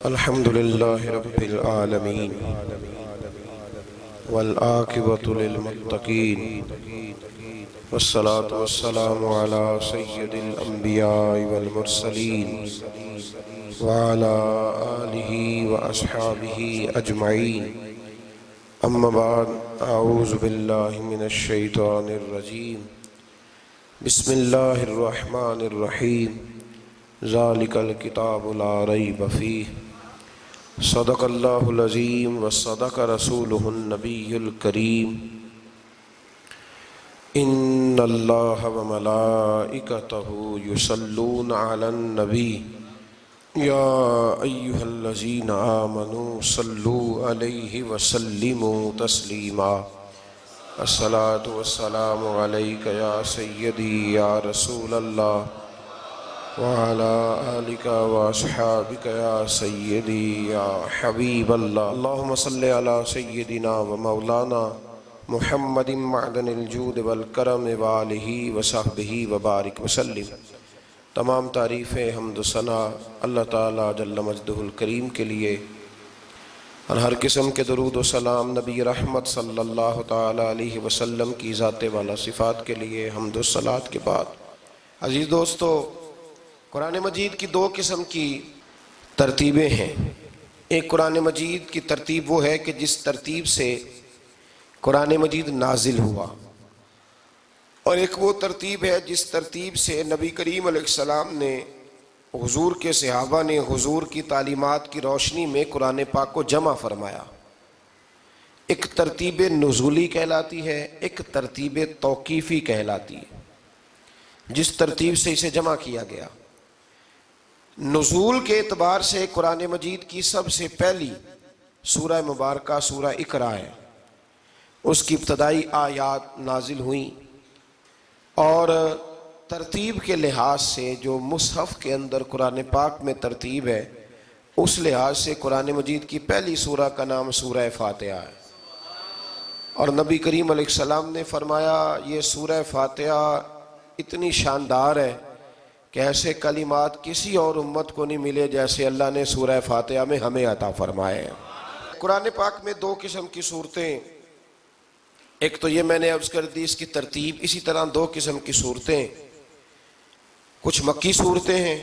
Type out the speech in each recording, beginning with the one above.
الحمد لله رب العالمين والعاقبة للمتقين والصلاة والسلام على سيد الأنبياء والمرسلين وعلى آله وأصحابه أجمعين أما بعد أعوذ بالله من الشيطان الرجيم بسم الله الرحمن الرحيم ذلك الكتاب لا ريب فيه صدق الله العظيم وصدق رسوله النبي الكريم إن الله وملائكته يصلون على النبي يا أيها الذين آمنوا صلوا عليه وسلموا تسليما الصلاة والسلام عليك يا سيدي يا رسول الله وعلى آلك وأصحابك يا سيدي يا حبيب الله اللهم صل على سيدنا ومولانا محمد معدن الجود والکرم وآلہ وصحبہ وبارک وسلم۔ تمام تعریفیں حمد و ثنا اللہ تعالیٰ جل مجدہ الکریم کے لیے اور ہر قسم کے درود و سلام نبی رحمت صلی اللہ تعالیٰ علیہ وسلم کی ذات والا صفات کے لیے حمد و صلات کے بعد، عزیز دوستو، قرآن مجید کی دو قسم کی ترتیبیں ہیں۔ ایک قرآن مجید کی ترتیب وہ ہے کہ جس ترتیب سے قرآن مجید نازل ہوا، اور ایک وہ ترتیب ہے جس ترتیب سے نبی کریم علیہ السلام نے، حضور کے صحابہ نے حضور کی تعلیمات کی روشنی میں قرآن پاک کو جمع فرمایا۔ ایک ترتیب نزولی کہلاتی ہے، ایک ترتیب توقیفی کہلاتی ہے، جس ترتیب سے اسے جمع کیا گیا۔ نزول کے اعتبار سے قرآن مجید کی سب سے پہلی سورہ مبارکہ سورہ اقرا ہے، اس کی ابتدائی آیات نازل ہوئیں، اور ترتیب کے لحاظ سے جو مصحف کے اندر قرآن پاک میں ترتیب ہے، اس لحاظ سے قرآن مجید کی پہلی سورہ کا نام سورہ فاتحہ ہے، اور نبی کریم علیہ السلام نے فرمایا یہ سورہ فاتحہ اتنی شاندار ہے کہ ایسے کلمات کسی اور امت کو نہیں ملے جیسے اللہ نے سورہ فاتحہ میں ہمیں عطا فرمائے ہیں۔ قرآن پاک میں دو قسم کی صورتیں، ایک تو یہ میں نے عرض کر دی اس کی ترتیب، اسی طرح دو قسم کی صورتیں، کچھ مکی صورتیں ہیں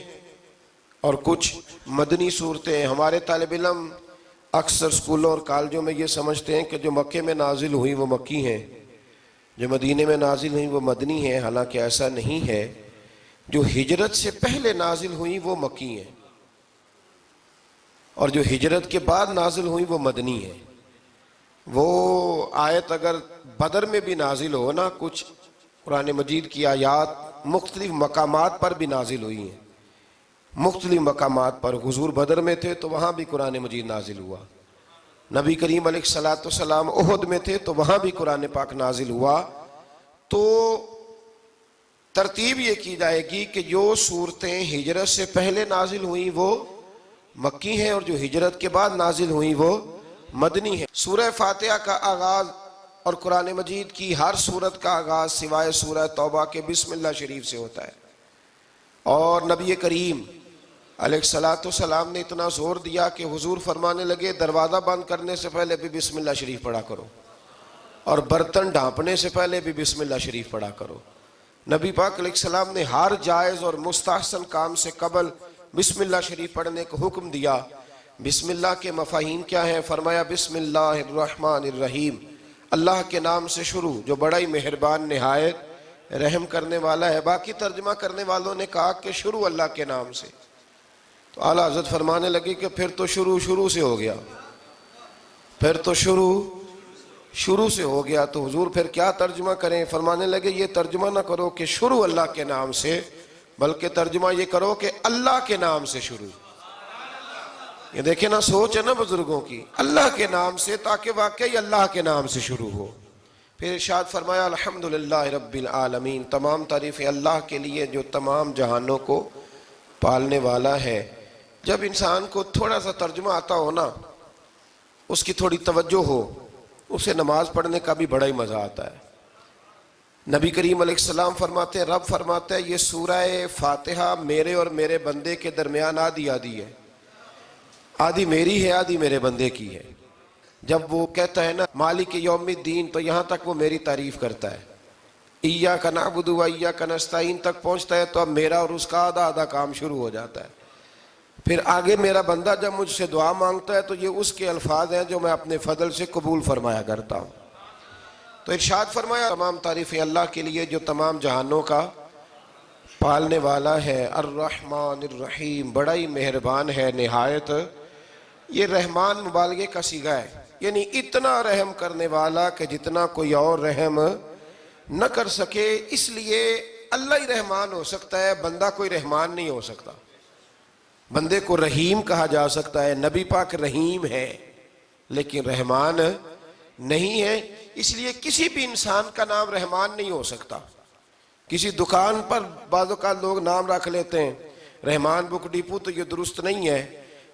اور کچھ مدنی صورتیں ہیں۔ ہمارے طالب علم اکثر اسکولوں اور کالجوں میں یہ سمجھتے ہیں کہ جو مکے میں نازل ہوئی وہ مکی ہیں، جو مدینے میں نازل ہوئی وہ مدنی ہیں، حالانکہ ایسا نہیں ہے۔ جو ہجرت سے پہلے نازل ہوئی وہ مکی ہیں، اور جو ہجرت کے بعد نازل ہوئی وہ مدنی ہیں۔ وہ آیت اگر بدر میں بھی نازل ہو نا، کچھ قرآن مجید کی آیات مختلف مقامات پر بھی نازل ہوئی ہیں، مختلف مقامات پر۔ حضور بدر میں تھے تو وہاں بھی قرآن مجید نازل ہوا، نبی کریم علیہ السلام احد میں تھے تو وہاں بھی قرآن پاک نازل ہوا۔ تو ترتیب یہ کی جائے گی کہ جو صورتیں ہجرت سے پہلے نازل ہوئیں وہ مکی ہیں، اور جو ہجرت کے بعد نازل ہوئیں وہ مدنی ہیں۔ سورہ فاتحہ کا آغاز اور قرآن مجید کی ہر سورت کا آغاز سوائے سورہ توبہ کے بسم اللہ شریف سے ہوتا ہے، اور نبی کریم علیہ السلام نے اتنا زور دیا کہ حضور فرمانے لگے دروازہ بند کرنے سے پہلے بھی بسم اللہ شریف پڑھا کرو، اور برتن ڈھانپنے سے پہلے بھی بسم اللہ شریف پڑھا کرو۔ نبی پاک علیہ السلام نے ہر جائز اور مستحسن کام سے قبل بسم اللہ شریف پڑھنے کا حکم دیا۔ بسم اللہ کے مفاہیم کیا ہیں؟ فرمایا بسم اللہ الرحمن الرحیم، اللہ کے نام سے شروع جو بڑا ہی مہربان نہایت رحم کرنے والا ہے۔ باقی ترجمہ کرنے والوں نے کہا کہ شروع اللہ کے نام سے، تو اعلیٰ حضرت فرمانے لگے کہ پھر تو شروع سے ہو گیا، پھر تو شروع سے ہو گیا، تو حضور پھر کیا ترجمہ کریں؟ فرمانے لگے یہ ترجمہ نہ کرو کہ شروع اللہ کے نام سے، بلکہ ترجمہ یہ کرو کہ اللہ کے نام سے شروع۔ یہ دیکھیں نا، سوچ ہے نا بزرگوں کی، اللہ کے نام سے، تاکہ واقعی اللہ کے نام سے شروع ہو۔ پھر ارشاد فرمایا الحمدللہ رب العالمین، تمام تعریفیں اللہ کے لیے جو تمام جہانوں کو پالنے والا ہے۔ جب انسان کو تھوڑا سا ترجمہ آتا ہو نا، اس کی تھوڑی توجہ ہو، اسے نماز پڑھنے کا بھی بڑا ہی مزہ آتا ہے۔ نبی کریم علیہ السلام فرماتے ہیں، رب فرماتا ہے یہ سورہ فاتحہ میرے اور میرے بندے کے درمیان آدھی آدھی ہے، آدھی میری ہے آدھی میرے بندے کی ہے۔ جب وہ کہتا ہے نا مالک یوم الدین، تو یہاں تک وہ میری تعریف کرتا ہے، ایاک نعبد و ایاک نستعین تک پہنچتا ہے تو اب میرا اور اس کا آدھا آدھا کام شروع ہو جاتا ہے۔ پھر آگے میرا بندہ جب مجھ سے دعا مانگتا ہے تو یہ اس کے الفاظ ہیں جو میں اپنے فضل سے قبول فرمایا کرتا ہوں۔ تو ارشاد فرمایا تمام تعریفیں اللہ کے لیے جو تمام جہانوں کا پالنے والا ہے، الرحمن الرحیم، بڑا ہی مہربان ہے نہایت۔ یہ رحمان مبالغے کا صیغہ ہے، یعنی اتنا رحم کرنے والا کہ جتنا کوئی اور رحم نہ کر سکے، اس لیے اللہ ہی رحمان ہو سکتا ہے، بندہ کوئی رحمان نہیں ہو سکتا۔ بندے کو رحیم کہا جا سکتا ہے، نبی پاک رحیم ہے لیکن رحمان نہیں ہے، اس لیے کسی بھی انسان کا نام رحمان نہیں ہو سکتا۔ کسی دکان پر بعض اوقات لوگ نام رکھ لیتے ہیں رحمان بک ڈپو، تو یہ درست نہیں ہے۔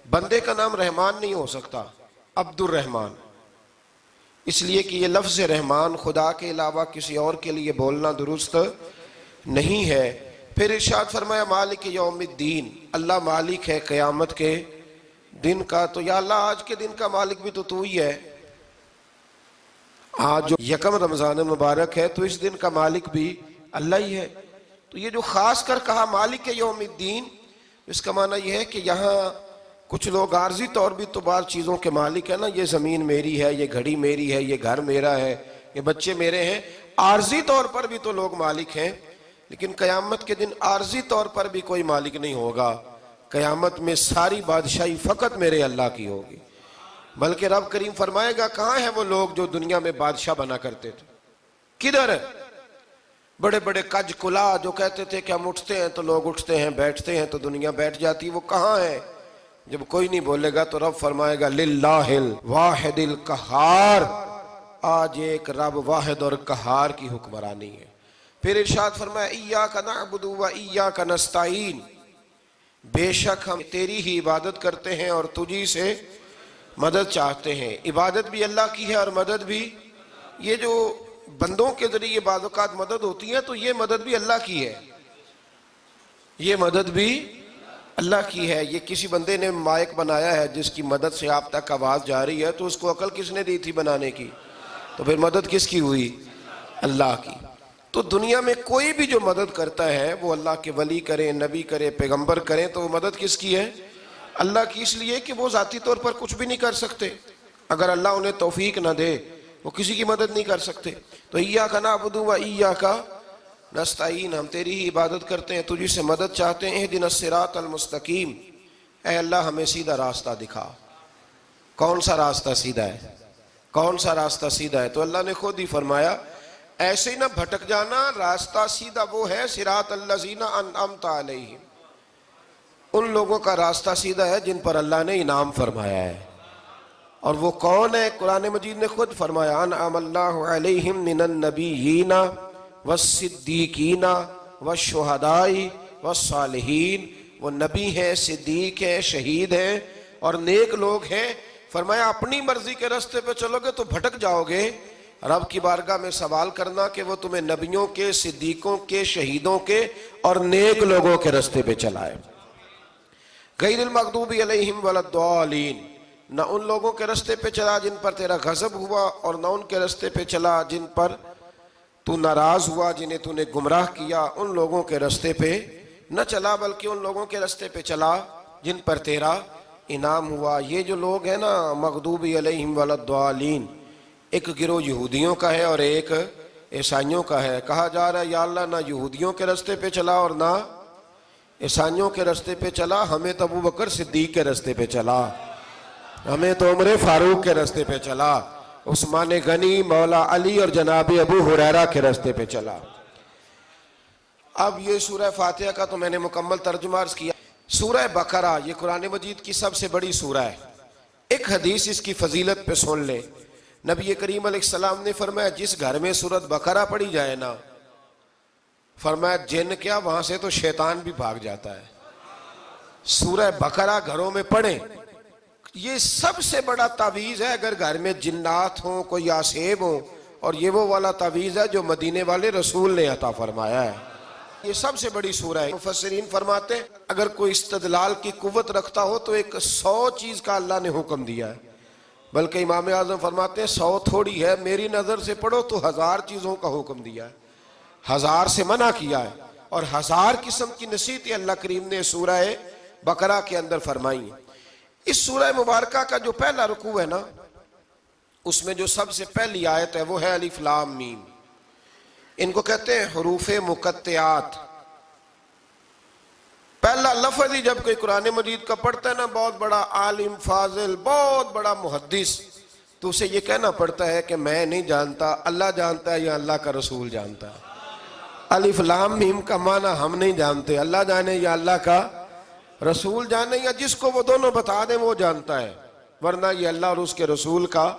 بندے کا نام رحمان نہیں ہو سکتا، عبد الرحمان، اس لیے کہ یہ لفظ رحمان خدا کے علاوہ کسی اور کے لیے بولنا درست نہیں ہے۔ پھر ارشاد فرمایا مالک یوم الدین، اللہ مالک ہے قیامت کے دن کا۔ تو یا اللہ آج کے دن کا مالک بھی تو ہی ہے، آج جو یکم رمضان مبارک ہے تو اس دن کا مالک بھی اللہ ہی ہے۔ تو یہ جو خاص کر کہا مالک یوم الدین، اس کا معنی یہ ہے کہ یہاں کچھ لوگ عارضی طور بھی تو بعض چیزوں کے مالک ہیں نا، یہ زمین میری ہے، یہ گھڑی میری ہے، یہ گھر میرا ہے، یہ بچے میرے ہیں، عارضی طور پر بھی تو لوگ مالک ہیں، لیکن قیامت کے دن عارضی طور پر بھی کوئی مالک نہیں ہوگا۔ قیامت میں ساری بادشاہی فقط میرے اللہ کی ہوگی۔ بلکہ رب کریم فرمائے گا کہاں ہیں وہ لوگ جو دنیا میں بادشاہ بنا کرتے تھے، کدھر؟ بڑے بڑے کج کلا جو کہتے تھے کہ ہم اٹھتے ہیں تو لوگ اٹھتے ہیں، بیٹھتے ہیں تو دنیا بیٹھ جاتی، وہ کہاں ہیں؟ جب کوئی نہیں بولے گا تو رب فرمائے گا للہ الواحد القہار، آج ایک رب واحد اور قہار کی حکمرانی ہے۔ پھر ارشاد فرمایا ایاک نعبد و ایاک نستعین، بے شک ہم تیری ہی عبادت کرتے ہیں اور تجھی سے مدد چاہتے ہیں۔ عبادت بھی اللہ کی ہے اور مدد بھی، یہ جو بندوں کے ذریعے بعض اوقات مدد ہوتی ہے تو یہ مدد بھی اللہ کی ہے، یہ مدد بھی اللہ کی ہے۔ یہ کسی بندے نے مائک بنایا ہے جس کی مدد سے آپ تک آواز جا رہی ہے، تو اس کو عقل کس نے دی تھی بنانے کی؟ تو پھر مدد کس کی ہوئی؟ اللہ کی۔ تو دنیا میں کوئی بھی جو مدد کرتا ہے وہ اللہ کے ولی کریں، نبی کرے، پیغمبر کریں، تو وہ مدد کس کی ہے؟ اللہ کی، اس لیے کہ وہ ذاتی طور پر کچھ بھی نہیں کر سکتے، اگر اللہ انہیں توفیق نہ دے وہ کسی کی مدد نہیں کر سکتے۔ تو ایاک نعبد و ایاک نستعین، ہم تیری ہی عبادت کرتے ہیں، تجھی سے مدد چاہتے ہیں۔ اہدنا الصراط المستقیم، اے اللہ ہمیں سیدھا راستہ دکھا۔ کون سا راستہ سیدھا ہے؟ کون سا راستہ سیدھا ہے؟ تو اللہ نے خود ہی فرمایا ایسے ہی نہ بھٹک جانا، راستہ سیدھا وہ ہے صراط الذین انعمت علیہم، ان لوگوں کا راستہ سیدھا ہے جن پر اللہ نے انعام فرمایا ہے۔ اور وہ کون ہے؟ قرآن مجید نے خود فرمایا انعم اللہ علیہم من النبیین والصدیقین والشہداء والصالحین، وہ نبی ہیں، صدیق ہیں، شہید ہیں اور نیک لوگ ہیں۔ فرمایا اپنی مرضی کے راستے پہ چلو گے تو بھٹک جاؤ گے، رب کی بارگاہ میں سوال کرنا کہ وہ تمہیں نبیوں کے، صدیقوں کے، شہیدوں کے اور نیک لوگوں کے راستے پہ چلائے۔ غیر المغضوب علیہم ولا الضالین، نہ ان لوگوں کے راستے پہ چلا جن پر تیرا غضب ہوا، اور نہ ان کے راستے پہ چلا جن پر تو ناراض ہوا، جنہیں تو نے گمراہ کیا، ان لوگوں کے راستے پہ نہ چلا، بلکہ ان لوگوں کے راستے پہ چلا جن پر تیرا انعام ہوا۔ یہ جو لوگ ہیں نا مغضوب علیہم ولا الضالین، ایک گروہ یہودیوں کا ہے اور ایک عیسائیوں کا ہے۔ کہا جا رہا ہے یا اللہ نہ یہودیوں کے راستے پہ چلا اور نہ عیسائیوں کے راستے پہ چلا، ہمیں تو ابو بکر صدیق کے راستے پہ چلا، ہمیں تو عمر فاروق کے راستے پہ چلا، عثمان غنی، مولا علی اور جناب ابو ہریرہ کے راستے پہ چلا۔ اب یہ سورہ فاتحہ کا تو میں نے مکمل ترجمہ عرض کیا۔ سورہ بقرہ یہ قرآن مجید کی سب سے بڑی سورہ ہے۔ ایک حدیث اس کی فضیلت پہ سن لے، نبی کریم علیہ السلام نے فرمایا جس گھر میں سورۃ بقرہ پڑھی جائے نا، فرمایا جن کیا وہاں سے تو شیطان بھی بھاگ جاتا ہے۔ سورہ بقرہ گھروں میں پڑھیں، یہ سب سے بڑا تعویذ ہے۔ اگر گھر میں جنات ہوں، کوئی آسیب ہوں، اور یہ وہ والا تعویذ ہے جو مدینے والے رسول نے عطا فرمایا ہے۔ یہ سب سے بڑی سورہ ہے۔ مفسرین فرماتے ہیں اگر کوئی استدلال کی قوت رکھتا ہو تو ایک 100 چیز کا اللہ نے حکم دیا ہے، بلکہ امام اعظم فرماتے ہیں 100 تھوڑی ہے، میری نظر سے پڑھو تو 1000 چیزوں کا حکم دیا ہے، 1000 سے منع کیا ہے، اور 1000 قسم کی نصیحتیں اللہ کریم نے سورہ بقرہ کے اندر فرمائی ہیں۔ اس سورہ مبارکہ کا جو پہلا رکوع ہے نا، اس میں جو سب سے پہلی آیت ہے وہ ہے الف لام میم۔ ان کو کہتے ہیں حروف مقطعات۔ پہلا لفظ ہی جب کوئی قرآن مجید کا پڑھتا ہے نا، بہت بڑا عالم فاضل، بہت بڑا محدث، تو اسے یہ کہنا پڑتا ہے کہ میں نہیں جانتا، اللہ جانتا ہے یا اللہ کا رسول جانتا ہے۔ الف لام میم کا معنی ہم نہیں جانتے، اللہ جانے یا اللہ کا رسول جانے، یا جس کو وہ دونوں بتا دیں وہ جانتا ہے، ورنہ یہ اللہ اور اس کے رسول کا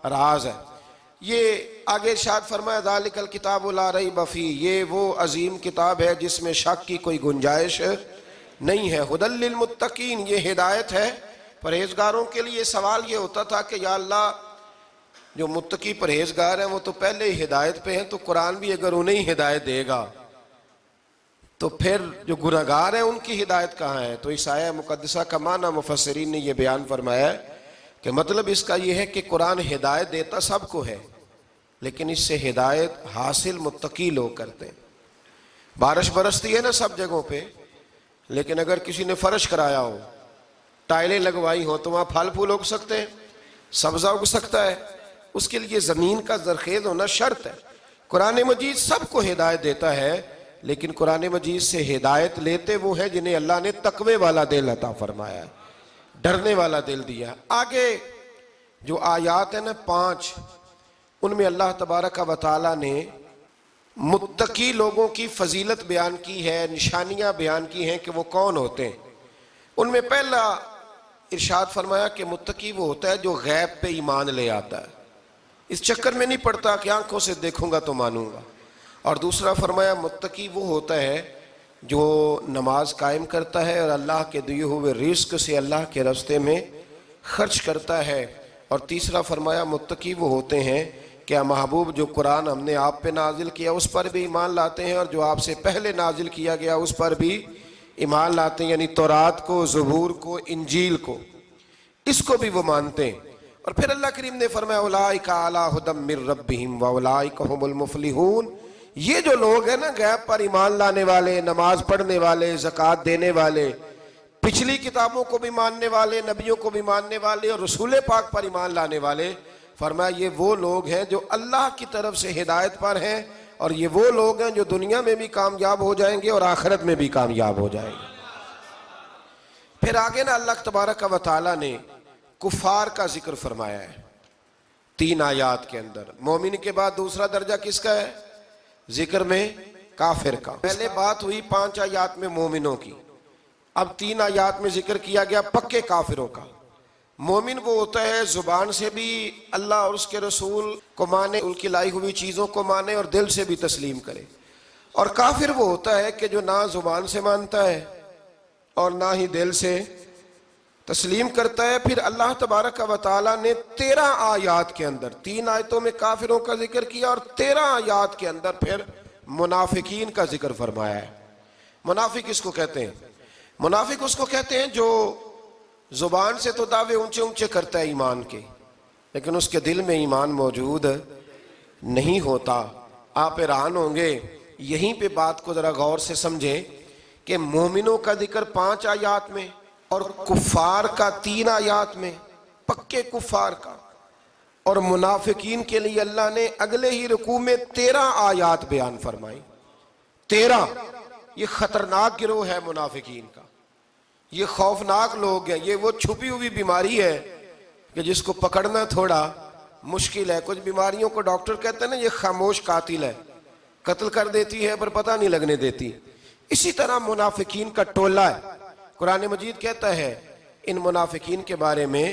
راز ہے۔ یہ آگے ارشاد فرمایا ذالک الکتاب لا ریب فیہ، یہ وہ عظیم کتاب ہے جس میں شک کی کوئی گنجائش نہیں ہے۔ ھدی للمتقین، یہ ہدایت ہے پرہیزگاروں کے لیے۔ سوال یہ ہوتا تھا کہ یا اللہ جو متقی پرہیزگار ہیں وہ تو پہلے ہی ہدایت پہ ہیں، تو قرآن بھی اگر انہیں ہدایت دے گا تو پھر جو گناہگار ہیں ان کی ہدایت کہاں ہے؟ تو اس آیہ مقدسہ کا معنی مفسرین نے یہ بیان فرمایا ہے کہ مطلب اس کا یہ ہے کہ قرآن ہدایت دیتا سب کو ہے، لیکن اس سے ہدایت حاصل متقی لوگ کرتے ہیں۔ بارش برستی ہے نا سب جگہوں پہ، لیکن اگر کسی نے فرش کرایا ہو، ٹائلیں لگوائی ہو، تو وہاں پھل پھول اگ سکتے ہیں، سبزہ اگ سکتا ہے، اس کے لیے زمین کا زرخیز ہونا شرط ہے۔ قرآن مجید سب کو ہدایت دیتا ہے، لیکن قرآن مجید سے ہدایت لیتے وہ ہیں جنہیں اللہ نے تقوی والا دل عطا فرمایا ہے، ڈرنے والا دل دیا۔ آگے جو آیات ہیں نا 5، ان میں اللہ تبارک و تعالیٰ نے متقی لوگوں کی فضیلت بیان کی ہے، نشانیاں بیان کی ہیں کہ وہ کون ہوتے ہیں۔ ان میں پہلا ارشاد فرمایا کہ متقی وہ ہوتا ہے جو غیب پہ ایمان لے آتا ہے، اس چکر میں نہیں پڑتا کہ آنکھوں سے دیکھوں گا تو مانوں گا۔ اور دوسرا فرمایا متقی وہ ہوتا ہے جو نماز قائم کرتا ہے اور اللہ کے دیے ہوئے رزق سے اللہ کے راستے میں خرچ کرتا ہے۔ اور تیسرا فرمایا متقی وہ ہوتے ہیں کہ محبوب جو قرآن ہم نے آپ پہ نازل کیا اس پر بھی ایمان لاتے ہیں، اور جو آپ سے پہلے نازل کیا گیا اس پر بھی ایمان لاتے ہیں، یعنی تورات کو، زبور کو، انجیل کو، اس کو بھی وہ مانتے ہیں۔ اور پھر اللہ کریم نے فرمایا اولئک علی ھدی من ربہم واولئک ھم المفلحون، یہ جو لوگ ہیں نا غیب پر ایمان لانے والے، نماز پڑھنے والے، زکوٰۃ دینے والے، پچھلی کتابوں کو بھی ماننے والے، نبیوں کو بھی ماننے والے، اور رسول پاک پر ایمان لانے والے، فرمایا یہ وہ لوگ ہیں جو اللہ کی طرف سے ہدایت پر ہیں، اور یہ وہ لوگ ہیں جو دنیا میں بھی کامیاب ہو جائیں گے اور آخرت میں بھی کامیاب ہو جائیں گے۔ پھر آگے نا اللہ تبارک و تعالیٰ نے کفار کا ذکر فرمایا ہے 3 آیات کے اندر۔ مومن کے بعد دوسرا درجہ کس کا ہے ذکر میں؟ کافر کا۔ پہلے بات ہوئی 5 آیات میں مومنوں کی، اب 3 آیات میں ذکر کیا گیا پکے کافروں کا۔ مومن وہ ہوتا ہے زبان سے بھی اللہ اور اس کے رسول کو مانے، ان کی لائی ہوئی چیزوں کو مانے اور دل سے بھی تسلیم کرے، اور کافر وہ ہوتا ہے کہ جو نہ زبان سے مانتا ہے اور نہ ہی دل سے تسلیم کرتا ہے۔ پھر اللہ تبارک و تعالیٰ نے 13 آیات کے اندر، 3 آیتوں میں کافروں کا ذکر کیا اور 13 آیات کے اندر پھر منافقین کا ذکر فرمایا ہے۔ منافق اس کو کہتے ہیں، منافق اس کو کہتے ہیں جو زبان سے تو دعوے اونچے اونچے کرتا ہے ایمان کے، لیکن اس کے دل میں ایمان موجود نہیں ہوتا۔ آپ حیران ہوں گے، یہیں پہ بات کو ذرا غور سے سمجھیں کہ مومنوں کا ذکر 5 آیات میں اور کفار کا 3 آیات میں، پکے کفار کا، اور منافقین کے لیے اللہ نے اگلے ہی رکوع میں 13 آیات بیان فرمائی۔ 13، یہ خطرناک گروہ ہے منافقین کا، یہ خوفناک لوگ ہیں، یہ وہ چھپی ہوئی بیماری ہے کہ جس کو پکڑنا تھوڑا مشکل ہے۔ کچھ بیماریوں کو ڈاکٹر کہتے ہیں نا یہ خاموش قاتل ہے، قتل کر دیتی ہے پر پتہ نہیں لگنے دیتی۔ اسی طرح منافقین کا ٹولہ ہے۔ قرآن مجید کہتا ہے ان منافقین کے بارے میں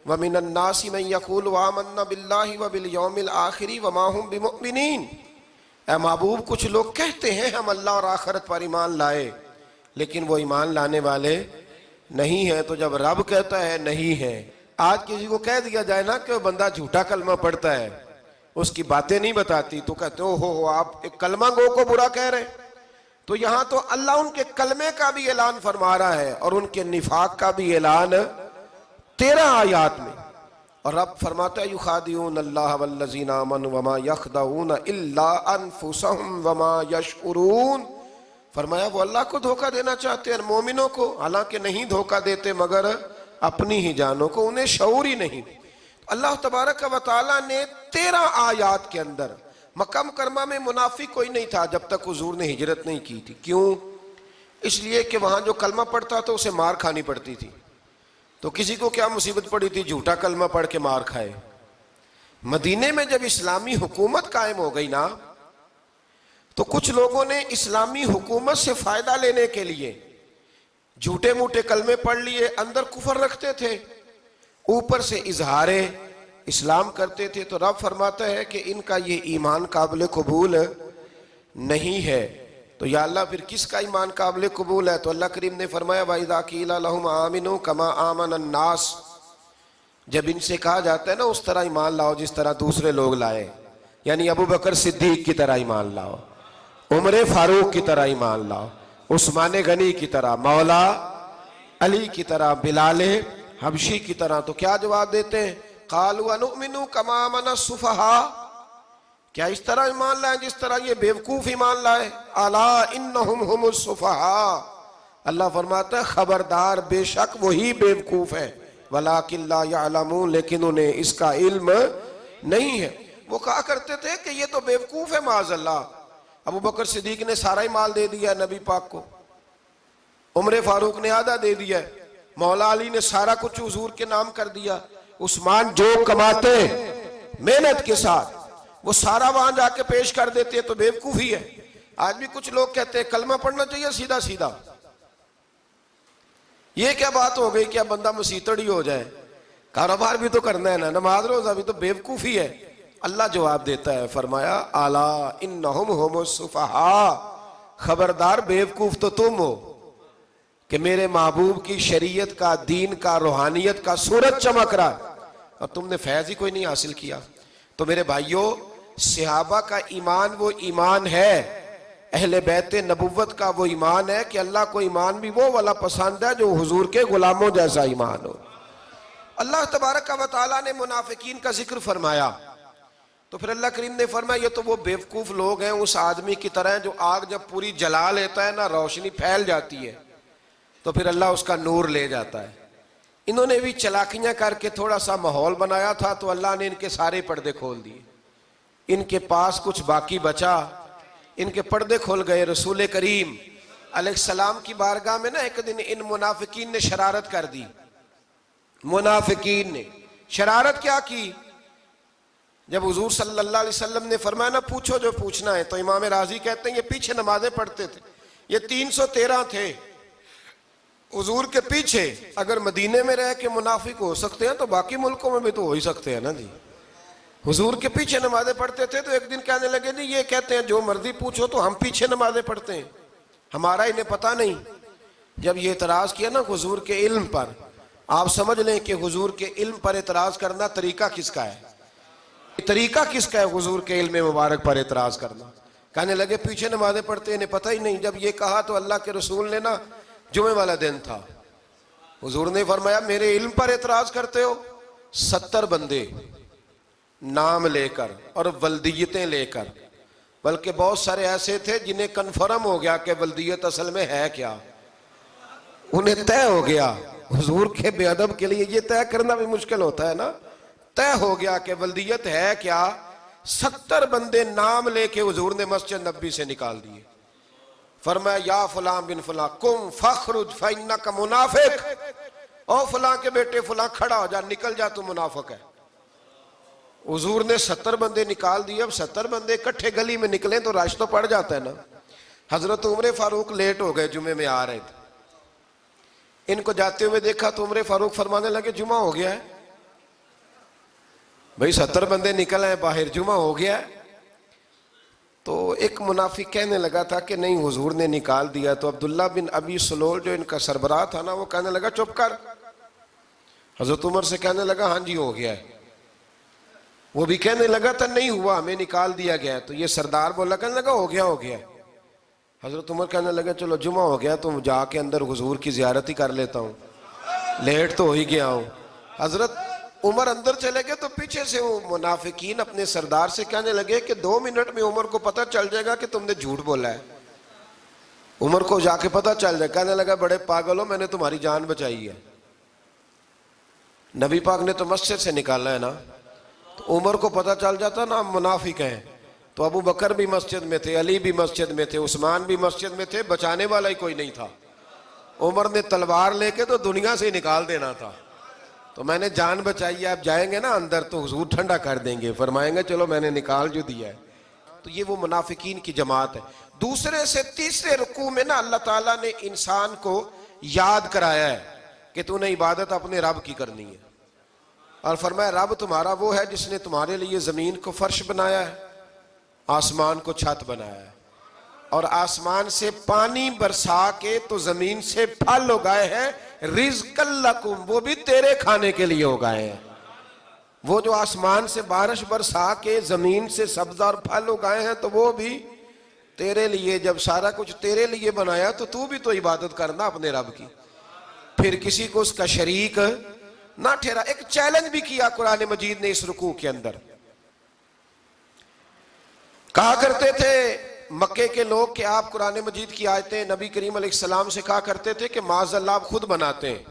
وَمِنَ النَّاسِ مَن يَقُولُ آمَنَّا بِاللَّهِ وَبِالْيَوْمِ الْآخِرِ وَمَا هُمْ بِمُؤْمِنِينَ، اے محبوب کچھ لوگ کہتے ہیں ہم اللہ اور آخرت پر ایمان لائے، لیکن وہ ایمان لانے والے نہیں ہیں۔ تو جب رب کہتا ہے نہیں ہے، آج کسی کو کہہ دیا جائے نا کہ وہ بندہ جھوٹا کلمہ پڑھتا ہے، اس کی باتیں نہیں بتاتی، تو کہتے ہو آپ ایک کلمہ گو کو برا کہہ رہے۔ تو یہاں تو اللہ ان کے کلمے کا بھی اعلان فرما رہا ہے اور ان کے نفاق کا بھی اعلان 13 آیات میں. اور رب فرماتا ہے یخادعون اللہ والذین آمنوا وما یخدعون الا انفسهم وما یشعرون. فرمایا وہ اللہ کو دھوکہ دینا چاہتے ہیں مومنوں کو، حالانکہ نہیں دھوکہ دیتے مگر اپنی ہی جانوں کو، انہیں شعور ہی نہیں. اللہ تبارک و تعالیٰ نے 13 آیات کے اندر مکہ مکرمہ میں منافق کوئی نہیں تھا جب تک حضور نے ہجرت نہیں کی تھی. کیوں؟ اس لیے کہ وہاں جو کلمہ پڑھتا تھا اسے مار کھانی پڑتی تھی. تو کسی کو کیا مصیبت پڑی تھی جھوٹا کلمہ پڑھ کے مار کھائے. مدینے میں جب اسلامی حکومت قائم ہو گئی نا تو کچھ لوگوں نے اسلامی حکومت سے فائدہ لینے کے لیے جھوٹے موٹے کلمے پڑھ لیے، اندر کفر رکھتے تھے، اوپر سے اظہار اسلام کرتے تھے. تو رب فرماتا ہے کہ ان کا یہ ایمان قابل قبول نہیں ہے. تو یا اللہ پھر کس کا ایمان قابل قبول ہے؟ تو اللہ کریم نے فرمایا وَإِذَا قِيلَ لَهُمْ آمِنُوا كَمَا آمَنَ النَّاسِ. جب ان سے کہا جاتا ہے نا اس طرح ایمان لاؤ جس طرح دوسرے لوگ لائے، یعنی ابو بکر صدیق کی طرح ایمان لاؤ، عمر فاروق کی طرح ایمان لاؤ، عثمان غنی کی طرح، مولا علی کی طرح، بلال حبشی کی طرح. تو کیا جواب دیتے ہیں؟ قالوا انؤمن كما آمن السفهاء. کیا اس طرح ایمان لائیں جس طرح یہ بیوقوف ایمان لائے؟ الا انہم هم السفهاء. اللہ فرماتا ہے خبردار بے شک وہی بیوقوف ہے، ولکن لا يعلمون، لیکن انہیں اس کا علم نہیں ہے. وہ کہا کرتے تھے کہ یہ تو بیوقوف ہے معاذ اللہ. ابو بکر صدیق نے سارا ہی مال دے دیا نبی پاک کو، عمر فاروق نے آدھا دے دیا، مولا علی نے سارا کچھ حضور کے نام کر دیا، عثمان جو کماتے محنت کے ساتھ وہ سارا وہاں جا کے پیش کر دیتے، تو بیوقوفی ہے. آج بھی کچھ لوگ کہتے ہیں کلمہ پڑھنا چاہیے سیدھا سیدھا. یہ کیا بات ہو گئی کہ اب بندہ مسیتڑ ہی ہو جائے؟ کاروبار بھی تو کرنا ہے نا، نماز روزہ بھی. تو بیوقوفی ہے. اللہ جواب دیتا ہے، فرمایا الا انہم هم السفہاء، خبردار بیوقوف تو تم ہو کہ میرے محبوب کی شریعت کا، دین کا، روحانیت کا سورج چمک رہا اور تم نے فیض ہی کوئی نہیں حاصل کیا. تو میرے بھائیوں، صحابہ کا ایمان وہ ایمان ہے، اہل بیت نبوت کا وہ ایمان ہے کہ اللہ کو ایمان بھی وہ والا پسند ہے جو حضور کے غلاموں جیسا ایمان ہو. اللہ تبارک و تعالیٰ نے منافقین کا ذکر فرمایا تو پھر اللہ کریم نے فرمایا یہ تو وہ بیوقوف لوگ ہیں اس آدمی کی طرح جو آگ جب پوری جلا لیتا ہے نا روشنی پھیل جاتی ہے تو پھر اللہ اس کا نور لے جاتا ہے. انہوں نے بھی چلاکیاں کر کے تھوڑا سا ماحول بنایا تھا تو اللہ نے ان کے سارے پردے کھول دیے. ان کے پاس کچھ باقی بچا، ان کے پردے کھول گئے. رسول کریم علیہ السلام کی بارگاہ میں نا ایک دن ان منافقین نے شرارت کر دی. منافقین نے شرارت کیا کی؟ جب حضور صلی اللہ علیہ وسلم نے فرمایا نا پوچھو جو پوچھنا ہے، تو امام راضی کہتے ہیں یہ پیچھے نمازیں پڑھتے تھے، یہ 313 تھے حضور کے پیچھے. اگر مدینے میں رہ کے منافق ہو سکتے ہیں تو باقی ملکوں میں بھی تو ہو ہی سکتے ہیں نا جی. حضور کے پیچھے نمازیں پڑھتے تھے تو ایک دن کہنے لگے جی یہ کہتے ہیں جو مرضی پوچھو تو ہم پیچھے نمازیں پڑھتے ہیں، ہمارا انہیں پتہ نہیں. جب یہ اعتراض کیا نا حضور کے علم پر، آپ سمجھ لیں کہ حضور کے علم پر اعتراض کرنا طریقہ کس کا ہے؟ طریقہ کس کا ہے حضور کے علم مبارک پر اعتراض کرنا؟ کہنے لگے پیچھے نمازیں پڑھتے انہیں پتہ ہی نہیں. جب یہ کہا تو اللہ کے رسول نے نا، جمعے والا دن تھا، حضور نے فرمایا میرے علم پر اعتراض کرتے ہو؟ 70 بندے نام لے کر اور ولدیتیں لے کر، بلکہ بہت سارے ایسے تھے جنہیں کنفرم ہو گیا کہ ولدیت اصل میں ہے کیا، انہیں طے ہو گیا. حضور کے بے ادب کے لیے یہ طے کرنا بھی مشکل ہوتا ہے نا. طے ہو گیا کہ ولدیت ہے کیا. 70 بندے نام لے کے حضور نے مسجد نبوی سے نکال دیے. فرمایا یا فلاں بن فلاں قم فخرج فإنک منافق، او فلاں کے بیٹے فلاں کھڑا ہو جا، نکل جا، تو منافق ہے. حضور نے 70 بندے نکال دیے. اب 70 بندے اکٹھے گلی میں نکلیں تو رش تو پڑ جاتا ہے نا. حضرت عمر فاروق لیٹ ہو گئے، جمعے میں آ رہے تھے. ان کو جاتے ہوئے دیکھا تو عمر فاروق فرمانے لگے جمعہ ہو گیا ہے. بھئی 70 بندے نکل آئے باہر، جمعہ ہو گیا ہے. تو ایک منافق کہنے لگا تھا کہ نہیں حضور نے نکال دیا. تو عبداللہ بن ابی سلول جو ان کا سربراہ تھا نا، وہ کہنے لگا چپ کر. حضرت عمر سے کہنے لگا ہاں جی ہو گیا ہے. وہ بھی کہنے لگا تھا نہیں ہوا، ہمیں نکال دیا گیا ہے. تو یہ سردار بولا، کہنے لگا ہو گیا ہو گیا. حضرت عمر کہنے لگے چلو جمعہ ہو گیا تو جا کے اندر حضور کی زیارت ہی کر لیتا ہوں، لیٹ تو ہو ہی گیا ہوں۔ حضرت عمر اندر چلے گئے تو پیچھے سے وہ منافقین اپنے سردار سے کہنے لگے کہ 2 منٹ میں عمر کو پتہ چل جائے گا کہ تم نے جھوٹ بولا ہے۔ عمر کو جا کے پتہ چل جائے، کہنے لگا بڑے پاگل ہو، میں نے تمہاری جان بچائی ہے، نبی پاک نے تو مسجد سے نکالا ہے نا۔ تو عمر کو پتہ چل جاتا نا منافق ہیں، تو ابو بکر بھی مسجد میں تھے، علی بھی مسجد میں تھے، عثمان بھی مسجد میں تھے، بچانے والا ہی کوئی نہیں تھا۔ عمر نے تلوار لے کے تو دنیا سے ہی نکال دینا تھا، تو میں نے جان بچائی ہے، آپ جائیں گے نا اندر تو حضور ٹھنڈا کر دیں گے، فرمائیں گے چلو میں نے نکال جو دیا ہے۔ تو یہ وہ منافقین کی جماعت ہے۔ دوسرے سے تیسرے رکوع میں نا اللہ تعالیٰ نے انسان کو یاد کرایا ہے کہ تو نے عبادت اپنے رب کی کرنی ہے، اور فرمایا رب تمہارا وہ ہے جس نے تمہارے لیے زمین کو فرش بنایا ہے، آسمان کو چھت بنایا ہے، اور آسمان سے پانی برسا کے تو زمین سے پھل اگائے ہیں، رزق لکم، وہ بھی تیرے کھانے کے لیے اگائے ہیں۔ وہ جو آسمان سے بارش برسا کے زمین سے سبز اور پھل اگائے ہیں تو وہ بھی تیرے لیے۔ جب سارا کچھ تیرے لیے بنایا تو بھی تو عبادت کرنا اپنے رب کی، پھر کسی کو اس کا شریک نہ ٹھہرا۔ ایک چیلنج بھی کیا قرآن مجید نے اس رکوع کے اندر۔ کہا کرتے تھے مکے کے لوگ کہ آپ قرآن مجید کی آیتیں نبی کریم علیہ السلام سے کہا کرتے تھے کہ معاذ اللہ آپ خود بناتے ہیں،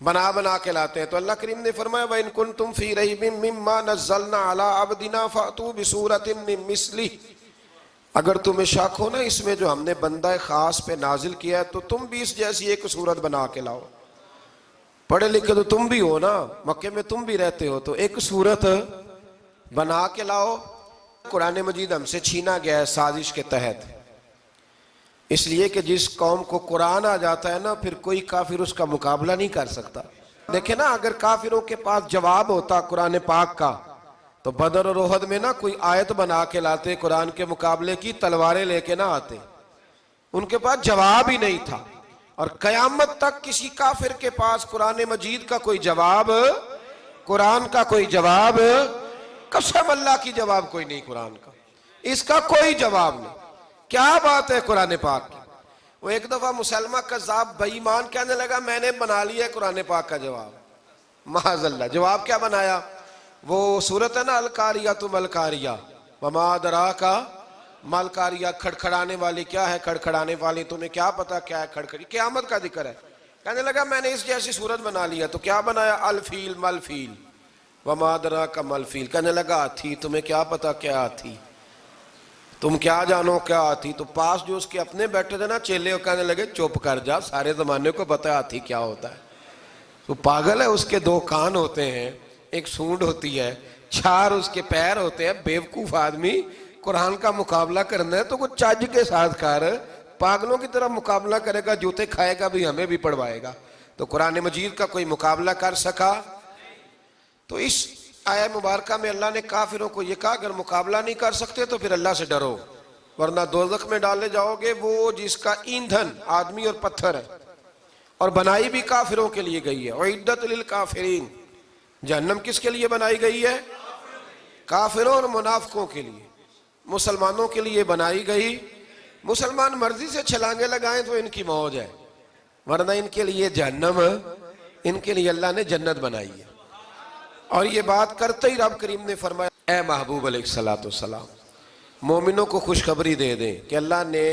بنا کے لاتے ہیں۔ تو اللہ کریم نے فرمایا وَإِن كُنتُمْ فِي رَيْبٍ مِّمَّا نَزَّلْنَا عَلَىٰ عَبْدِنَا فَأْتُوا بِسُورَةٍ مِّن مِّثْلِهِ، اگر تمہیں شک ہو نا اس میں جو ہم نے بندہ خاص پہ نازل کیا ہے تو تم بھی اس جیسی ایک صورت بنا کے لاؤ۔ پڑھے لکھے تو تم بھی ہو نا، مکے میں تم بھی رہتے ہو، تو ایک صورت بنا کے لاؤ۔ قرآن مجید ہم سے چھینا گیا ہے سازش کے تحت، اس لیے کہ جس قوم کو قرآن آ جاتا ہے نا پھر کوئی کافر اس کا مقابلہ نہیں کر سکتا۔ دیکھیں نا اگر کافروں کے پاس جواب ہوتا قرآن پاک کا تو بدر اور احد میں نا کوئی آیت بنا کے لاتے، قرآن کے مقابلے کی تلواریں لے کے نہ آتے، ان کے پاس جواب ہی نہیں تھا۔ اور قیامت تک کسی کافر کے پاس قرآن مجید کا کوئی جواب، قرآن کا کوئی جواب، قسم اللہ کی جواب کوئی نہیں، قرآن کا اس کا کوئی جواب نہیں۔ کیا بات ہے قرآن پاک کی۔ وہ ایک دفعہ مسلمہ کذاب بے ایمان کہنے لگا میں نے بنا لیا ہے قرآن پاک کا جواب، معاذ اللہ۔ جواب کیا بنایا؟ وہ سورت ہے نا القاریۃ ما القاریہ وما ادراک ما القاریہ، کھڑکھڑانے والی کیا ہے، کھڑکھڑانے والی تمہیں کیا پتا کیا ہے کھڑکھڑی، قیامت کا ذکر ہے۔ کہنے لگا میں نے اس جیسی سورت بنا لیا، تو کیا بنایا؟ الفیل مل فیل وما ادراک ما الفیل۔ کہنے لگا ہاتھی، تمہیں کیا پتا کیا ہاتھی، تم کیا جانو کیا ہاتھی۔ تو پاس جو اس کے اپنے بیٹھے تھے نا چیلے، وہ کہنے لگے چپ کر جا، سارے زمانے کو پتا ہے ہاتھی کیا ہوتا ہے۔ تو پاگل ہے، اس کے 2 کان ہوتے ہیں، ایک سونڈ ہوتی ہے، 4 اس کے پیر ہوتے ہیں۔ بیوقوف آدمی قرآن کا مقابلہ کرنا ہے تو کچھ چج کے ساتھ کر، پاگلوں کی طرح مقابلہ کرے گا، جوتے کھائے گا بھی، ہمیں بھی پڑھوائے گا۔ تو قرآن مجید کا کوئی مقابلہ کر سکا؟ تو اس آیہ مبارکہ میں اللہ نے کافروں کو یہ کہا اگر مقابلہ نہیں کر سکتے تو پھر اللہ سے ڈرو، ورنہ دوزخ میں ڈالے جاؤ گے، وہ جس کا ایندھن آدمی اور پتھر ہے، اور بنائی بھی کافروں کے لیے گئی ہے۔ اعدت للکافرین، جہنم کس کے لیے بنائی گئی ہے؟ کافروں اور منافقوں کے لیے۔ مسلمانوں کے لیے بنائی گئی، مسلمان مرضی سے چھلانگے لگائیں تو ان کی موج ہے، ورنہ ان کے لیے جہنم، ان کے لیے اللہ نے جنت بنائی ہے۔ اور یہ بات کرتے ہی رب کریم نے فرمایا اے محبوب علیہ السلام مومنوں کو خوشخبری دے دیں کہ اللہ نے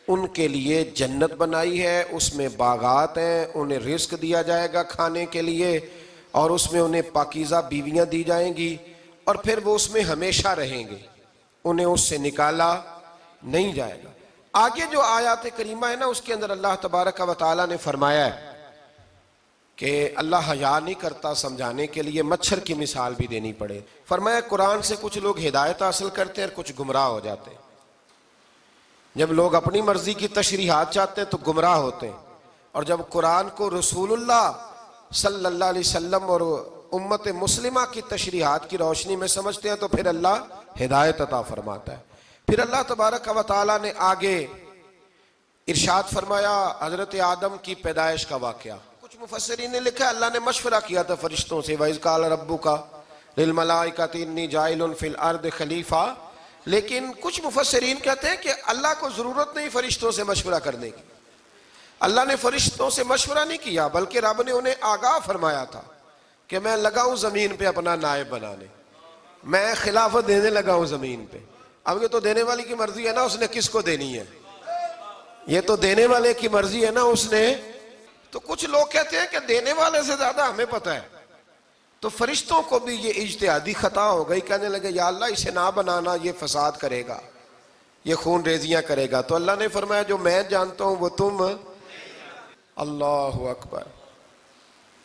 ان کے لیے جنت بنائی ہے، اس میں باغات ہیں، انہیں رزق دیا جائے گا کھانے کے لیے، اور اس میں انہیں پاکیزہ بیویاں دی جائیں گی، اور پھر وہ اس میں ہمیشہ رہیں گے، انہیں اس سے نکالا نہیں جائے گا۔ آگے جو آیات کریمہ ہے نا اس کے اندر اللہ تبارک و تعالیٰ نے فرمایا ہے کہ اللہ حیا نہیں کرتا سمجھانے کے لیے، مچھر کی مثال بھی دینی پڑے۔ فرمایا قرآن سے کچھ لوگ ہدایت حاصل کرتے ہیں اور کچھ گمراہ ہو جاتے ہیں۔ جب لوگ اپنی مرضی کی تشریحات چاہتے ہیں تو گمراہ ہوتے ہیں، اور جب قرآن کو رسول اللہ صلی اللہ علیہ وسلم اور امت مسلمہ کی تشریحات کی روشنی میں سمجھتے ہیں تو پھر اللہ ہدایت عطا فرماتا ہے۔ پھر اللہ تبارک و تعالیٰ نے آگے ارشاد فرمایا حضرت آدم کی پیدائش کا واقعہ۔ کچھ مفسرین نے لکھا اللہ نے مشورہ کیا تھا فرشتوں سے، وَإِذْ قَالَ رَبُّكَ لِلْمَلَائِكَةِ إِنِّي جَاعِلٌ فِي الْأَرْضِ خَلِيفَةً لیکن کچھ مفسرین کہتے ہیں کہ اللہ کو ضرورت نہیں فرشتوں سے مشورہ کرنے کی. اللہ نے فرشتوں سے مشورہ نہیں کیا، بلکہ رب نے انہیں آگاہ فرمایا تھا کہ میں لگا ہوں زمین پہ اپنا نائب بنانے، میں خلافت دینے لگا ہوں زمین پہ. اب یہ تو دینے والی کی مرضی ہے نا اس نے کس کو دینی ہے، یہ تو دینے والے کی مرضی ہے نا اس نے. تو کچھ لوگ کہتے ہیں کہ دینے والے سے زیادہ ہمیں پتہ ہے. تو فرشتوں کو بھی یہ اجتہادی خطا ہو گئی، کہنے لگے یا اللہ اسے نہ بنانا، یہ فساد کرے گا، یہ خون ریزیاں کرے گا. تو اللہ نے فرمایا جو میں جانتا ہوں وہ تم. اللہ اکبر.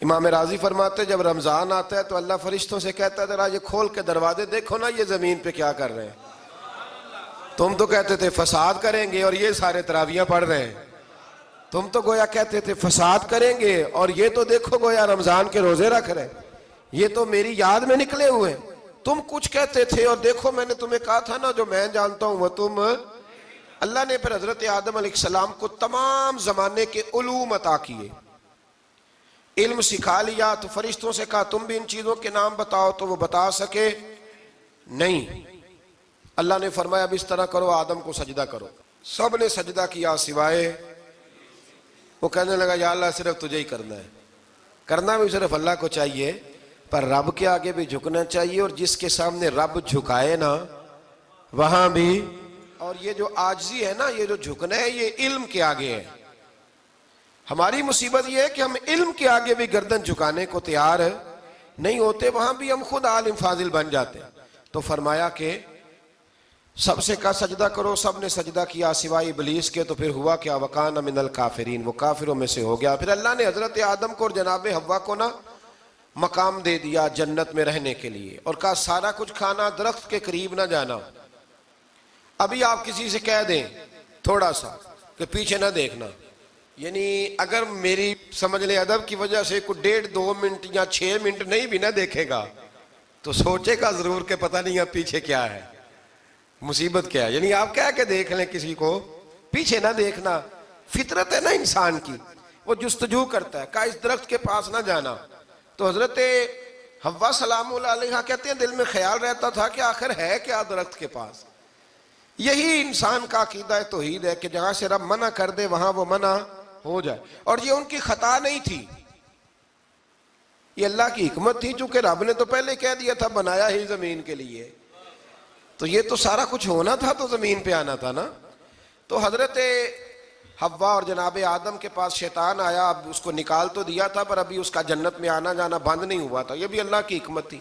امام راضی فرماتے جب رمضان آتا ہے تو اللہ فرشتوں سے کہتا ہے ذرا یہ کھول کے دروازے دیکھو نا یہ زمین پہ کیا کر رہے ہیں. تم تو کہتے تھے فساد کریں گے اور یہ سارے تراویحاں پڑھ رہے ہیں. تم تو گویا کہتے تھے فساد کریں گے اور یہ تو دیکھو گویا رمضان کے روزے رکھ رہے ہیں، یہ تو میری یاد میں نکلے ہوئے ہیں. تم کچھ کہتے تھے اور دیکھو میں نے تمہیں کہا تھا نا جو میں جانتا ہوں وہ تم. اللہ نے پھر حضرت آدم علیہ السلام کو تمام زمانے کے علوم عطا کیے، علم سکھا لیا. تو فرشتوں سے کہا تم بھی ان چیزوں کے نام بتاؤ، تو وہ بتا سکے نہیں. اللہ نے فرمایا اب اس طرح کرو آدم کو سجدہ کرو. سب نے سجدہ کیا سوائے. وہ کہنے لگا یا اللہ صرف تجھے ہی کرنا ہے. کرنا بھی صرف اللہ کو چاہیے، پر رب کے آگے بھی جھکنا چاہیے، اور جس کے سامنے رب جھکائے نا وہاں بھی. اور یہ جو عاجزی ہے نا، یہ جو جھکنا ہے، یہ علم کے آگے ہے. ہماری مصیبت یہ ہے کہ ہم علم کے آگے بھی گردن جھکانے کو تیار نہیں ہوتے، وہاں بھی ہم خود عالم فاضل بن جاتے. تو فرمایا کہ سب سے کہا سجدہ کرو، سب نے سجدہ کیا سوائے ابلیس کے. تو پھر ہوا کیا وَكَانَ مِنَ الْكَافِرِينَ، وہ کافروں میں سے ہو گیا. پھر اللہ نے حضرت آدم کو اور جناب حوا کو نا مقام دے دیا جنت میں رہنے کے لیے، اور کہا سارا کچھ کھانا، درخت کے قریب نہ جانا. ابھی آپ کسی سے کہہ دیں تھوڑا سا کہ پیچھے نہ دیکھنا، یعنی اگر میری سمجھ لیں ادب کی وجہ سے کوئی 1.5-2 منٹ یا 6 منٹ نہیں بھی نہ دیکھے گا تو سوچے گا ضرور کہ پتہ نہیں اب پیچھے کیا ہے، مصیبت کیا ہے. یعنی آپ کہہ کے دیکھ لیں کسی کو، پیچھے نہ دیکھنا. فطرت ہے نا انسان کی، وہ جستجو کرتا ہے. کہا اس درخت کے پاس نہ جانا. تو حضرت حوا سلام اللہ علیہ کہتے ہیں دل میں خیال رہتا تھا کہ آخر ہے کیا درخت کے پاس. یہی انسان کا عقیدہ توحید ہے کہ جہاں سے رب منع کر دے وہاں وہ منع ہو جائے. اور یہ ان کی خطا نہیں تھی، یہ اللہ کی حکمت تھی، چونکہ رب نے تو پہلے کہہ دیا تھا بنایا ہی زمین کے لیے، تو یہ تو سارا کچھ ہونا تھا تو زمین پہ آنا تھا نا. تو حضرت حوا اور جناب آدم کے پاس شیطان آیا. اب اس کو نکال تو دیا تھا پر ابھی اس کا جنت میں آنا جانا بند نہیں ہوا تھا، یہ بھی اللہ کی حکمت تھی.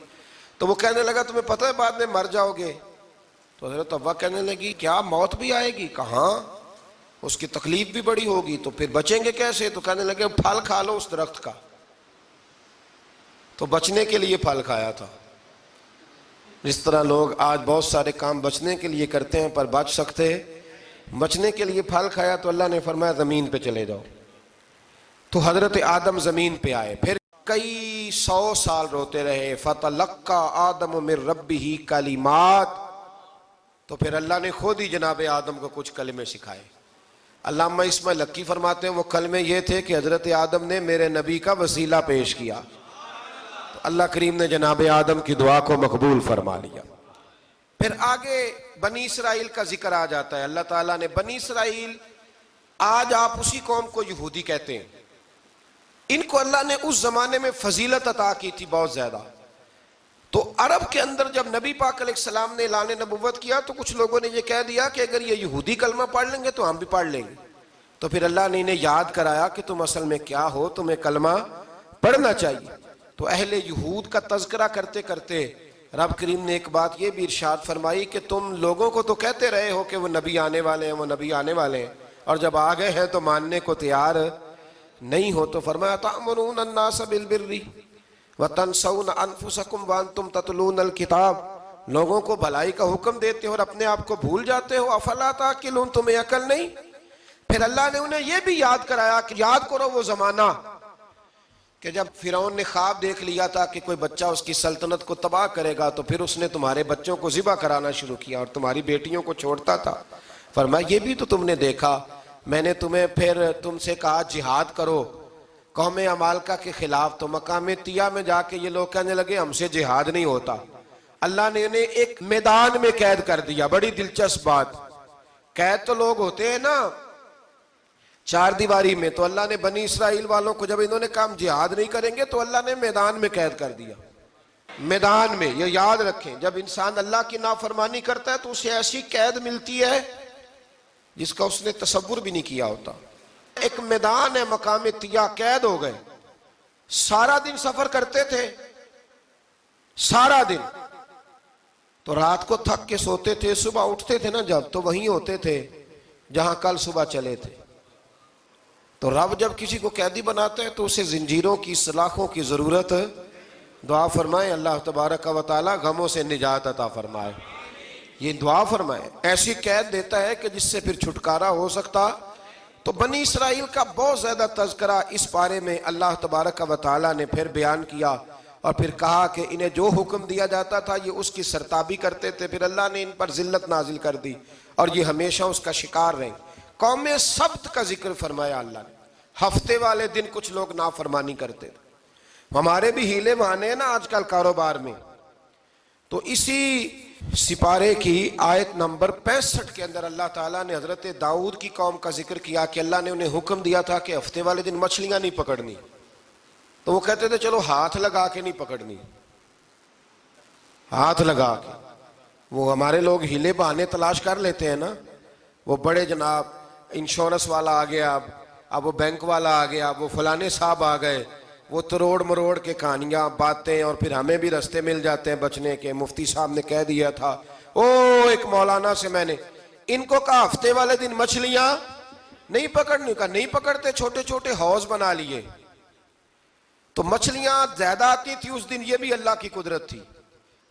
تو وہ کہنے لگا تمہیں پتہ ہے بعد میں مر جاؤ گے. تو حضرت حوا کہنے لگی کیا موت بھی آئے گی؟ کہاں، اس کی تکلیف بھی بڑی ہوگی، تو پھر بچیں گے کیسے؟ تو کہنے لگے پھل کھا لو اس درخت کا. تو بچنے کے لیے پھل کھایا تھا. جس طرح لوگ آج بہت سارے کام بچنے کے لیے کرتے ہیں پر بچ سکتے، بچنے کے لیے پھل کھایا. تو اللہ نے فرمایا زمین پہ چلے جاؤ. تو حضرت آدم زمین پہ آئے. پھر کئی 100 سال روتے رہے. فَتَلَقَّى آدَمُ مِن رَبِّهِ کَلِمَاتٍ. تو پھر اللہ نے خود ہی جناب آدم کو کچھ کلمے سکھائے. علامہ اسماعیل لکی فرماتے ہیں وہ کلمے یہ تھے کہ حضرت آدم نے میرے نبی کا وسیلہ پیش کیا، تو اللہ کریم نے جناب آدم کی دعا کو مقبول فرما لیا. پھر آگے بنی اسرائیل کا ذکر آ جاتا ہے. اللہ تعالیٰ نے بنی اسرائیل، آج آپ اسی قوم کو یہودی کہتے ہیں، ان کو اللہ نے اس زمانے میں فضیلت عطا کی تھی بہت زیادہ. تو عرب کے اندر جب نبی پاک علیہ السلام نے اعلان نبوت کیا تو کچھ لوگوں نے یہ کہہ دیا کہ اگر یہ یہودی کلمہ پڑھ لیں گے تو ہم بھی پڑھ لیں گے. تو پھر اللہ نے انہیں یاد کرایا کہ تم اصل میں کیا ہو، تمہیں کلمہ پڑھنا چاہیے. تو اہل یہود کا تذکرہ کرتے کرتے رب کریم نے ایک بات یہ بھی ارشاد فرمائی کہ تم لوگوں کو تو کہتے رہے ہو کہ وہ نبی آنے والے ہیں، وہ نبی آنے والے ہیں، اور جب آ گئے ہیں تو ماننے کو تیار نہیں ہو. تو فرمایا تأمرون الناس بالبر وَتَنْسَوْنَ أَنفُسَكُمْ وَأَنْتُمْ تَتْلُونَ الْكِتَابَ، لوگوں کو بھلائی کا حکم دیتے ہو اور اپنے آپ کو بھول جاتے ہو. افلا تعقلون، تمہیں عقل نہیں؟ پھر اللہ نے انہیں یہ بھی یاد کرایا کہ یاد کرو وہ زمانہ کہ جب فرعون نے خواب دیکھ لیا تھا کہ کوئی بچہ اس کی سلطنت کو تباہ کرے گا، تو پھر اس نے تمہارے بچوں کو ذبح کرانا شروع کیا اور تمہاری بیٹیوں کو چھوڑتا تھا. فرمایا یہ بھی تو تم نے دیکھا، میں نے تمہیں پھر تم سے کہا جہاد کرو قوم عمالقہ کے خلاف، تو مقام طیہ میں جا کے یہ لوگ کہنے لگے ہم سے جہاد نہیں ہوتا. اللہ نے انہیں ایک میدان میں قید کر دیا. بڑی دلچسپ بات. قید تو لوگ ہوتے ہیں نا چار دیواری میں, تو اللہ نے بنی اسرائیل والوں کو جب انہوں نے کہا ہم جہاد نہیں کریں گے تو اللہ نے میدان میں قید کر دیا. میدان میں. یہ یاد رکھیں, جب انسان اللہ کی نافرمانی کرتا ہے تو اسے ایسی قید ملتی ہے جس کا اس نے تصور بھی نہیں کیا ہوتا. ایک میدان ہے مقام طیہ, قید ہو گئے. سارا دن سفر کرتے تھے, سارا دن. تو رات کو تھک کے سوتے تھے, صبح اٹھتے تھے نا جب, تو وہیں ہوتے تھے جہاں کل صبح چلے تھے. تو رب جب کسی کو قیدی بناتا ہے تو اسے زنجیروں کی, سلاخوں کی ضرورت. دعا فرمائے اللہ تبارک و تعالی غموں سے نجات عطا فرمائے. یہ دعا فرمائے. ایسی قید دیتا ہے کہ جس سے پھر چھٹکارا ہو سکتا. تو بنی اسرائیل کا بہت زیادہ تذکرہ اس پارے میں اللہ تبارک و تعالی نے پھر بیان کیا, اور پھر کہا کہ انہیں جو حکم دیا جاتا تھا یہ اس کی سرتابی کرتے تھے. پھر اللہ نے ان پر ذلت نازل کر دی اور یہ ہمیشہ اس کا شکار رہے. قوم سبت کا ذکر فرمایا اللہ نے. ہفتے والے دن کچھ لوگ نافرمانی کرتے تھے. ہمارے بھی ہیلے بہانے ہیں نا آج کل کاروبار میں. تو اسی سپارے کی آیت نمبر 65 کے اندر اللہ تعالیٰ نے حضرت داؤد کی قوم کا ذکر کیا کہ اللہ نے انہیں حکم دیا تھا کہ ہفتے والے دن مچھلیاں نہیں پکڑنی. تو وہ کہتے تھے چلو ہاتھ لگا کے نہیں پکڑنی, ہاتھ لگا کے. وہ ہمارے لوگ ہیلے بہانے تلاش کر لیتے ہیں نا. وہ بڑے جناب انشورنس والا آ گیا, اب وہ بینک والا آ گیا, وہ فلانے صاحب آ گئے, وہ تروڑ مروڑ کے کہانیاں باتیں, اور پھر ہمیں بھی رستے مل جاتے ہیں بچنے کے. مفتی صاحب نے کہہ دیا تھا, ایک مولانا سے میں نے ان کو کہا ہفتے والے دن مچھلیاں نہیں پکڑنی. کہا نہیں پکڑتے, چھوٹے چھوٹے حوض بنا لیے. تو مچھلیاں زیادہ آتی تھی اس دن, یہ بھی اللہ کی قدرت تھی.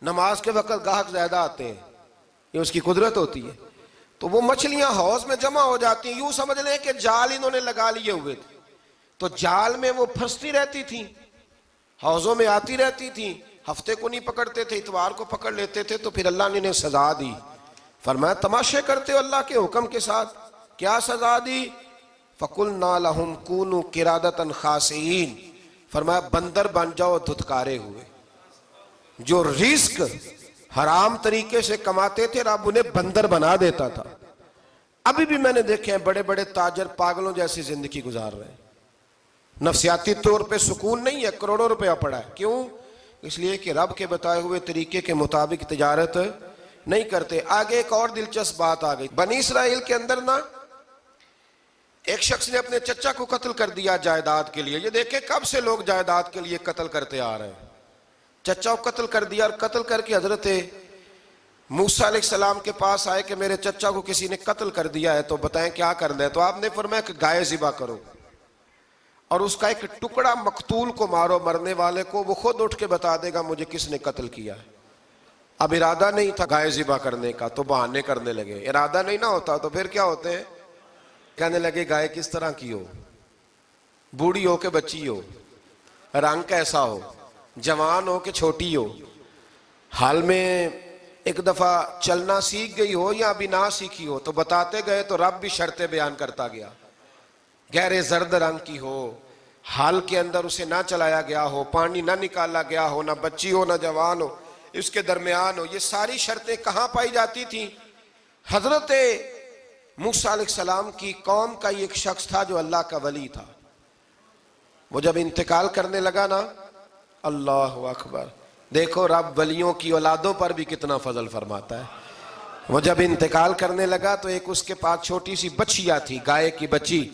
نماز کے وقت گاہک زیادہ آتے ہیں, یہ اس کی قدرت ہوتی ہے. تو وہ مچھلیاں حوض میں جمع ہو جاتی ہیں. یوں سمجھ لیں کہ جال انہوں نے لگا لیے ہوئے تھے, تو جال میں وہ پھنستی رہتی تھی, حوضوں میں آتی رہتی تھی. ہفتے کو نہیں پکڑتے تھے, اتوار کو پکڑ لیتے تھے. تو پھر اللہ نے انہیں سزا دی. فرمایا تماشے کرتے ہو اللہ کے حکم کے ساتھ. کیا سزا دی؟ فَقُلْنَا لَهُمْ كُونُوا قِرَادَةً خَاسِئِينَ. فرمایا بندر بن جاؤ دھتکارے ہوئے. جو رزق حرام طریقے سے کماتے تھے رب انہیں بندر بنا دیتا تھا. ابھی بھی میں نے دیکھے ہیں بڑے بڑے تاجر پاگلوں جیسی زندگی گزار رہے ہیں. نفسیاتی طور پہ سکون نہیں ہے, کروڑوں روپیہ پڑا ہے. کیوں؟ اس لیے کہ رب کے بتائے ہوئے طریقے کے مطابق تجارت نہیں کرتے. آگے ایک اور دلچسپ بات آ گئی. بنی اسرائیل کے اندر نا ایک شخص نے اپنے چچا کو قتل کر دیا جائیداد کے لیے. یہ دیکھیں کب سے لوگ جائیداد کے لیے قتل کرتے آ رہے ہیں. چچا کو قتل کر دیا, اور قتل کر کے حضرت موسیٰ علیہ السلام کے پاس آئے کہ میرے چچا کو کسی نے قتل کر دیا ہے, تو بتائیں کیا کرنا ہے. تو آپ نے فرمایا کہ گائے ذبح کرو, اور اس کا ایک ٹکڑا مقتول کو مارو, مرنے والے کو. وہ خود اٹھ کے بتا دے گا مجھے کس نے قتل کیا ہے. اب ارادہ نہیں تھا گائے ذبح کرنے کا, تو بہانے کرنے لگے. ارادہ نہیں نہ ہوتا تو پھر کیا ہوتے ہیں, کہنے لگے گائے کس طرح کی ہو, بوڑھی ہو کہ بچی ہو, رنگ کیسا ہو, جوان ہو کہ چھوٹی ہو, حال میں ایک دفعہ چلنا سیکھ گئی ہو یا ابھی نہ سیکھی ہو. تو بتاتے گئے تو رب بھی شرطیں بیان کرتا گیا. گہرے زرد رنگ کی ہو, حال کے اندر اسے نہ چلایا گیا ہو, پانی نہ نکالا گیا ہو, نہ بچی ہو نہ جوان ہو, اس کے درمیان ہو. یہ ساری شرطیں کہاں پائی جاتی تھیں؟ حضرت موسیٰ علیہ السلام کی قوم کا ایک شخص تھا جو اللہ کا ولی تھا. وہ جب انتقال کرنے لگا نا, اللہ اکبر, دیکھو رب ولیوں کی اولادوں پر بھی کتنا فضل فرماتا ہے. وہ جب انتقال کرنے لگا تو ایک اس کے پاس چھوٹی سی بچیا تھی, گائے کی بچی.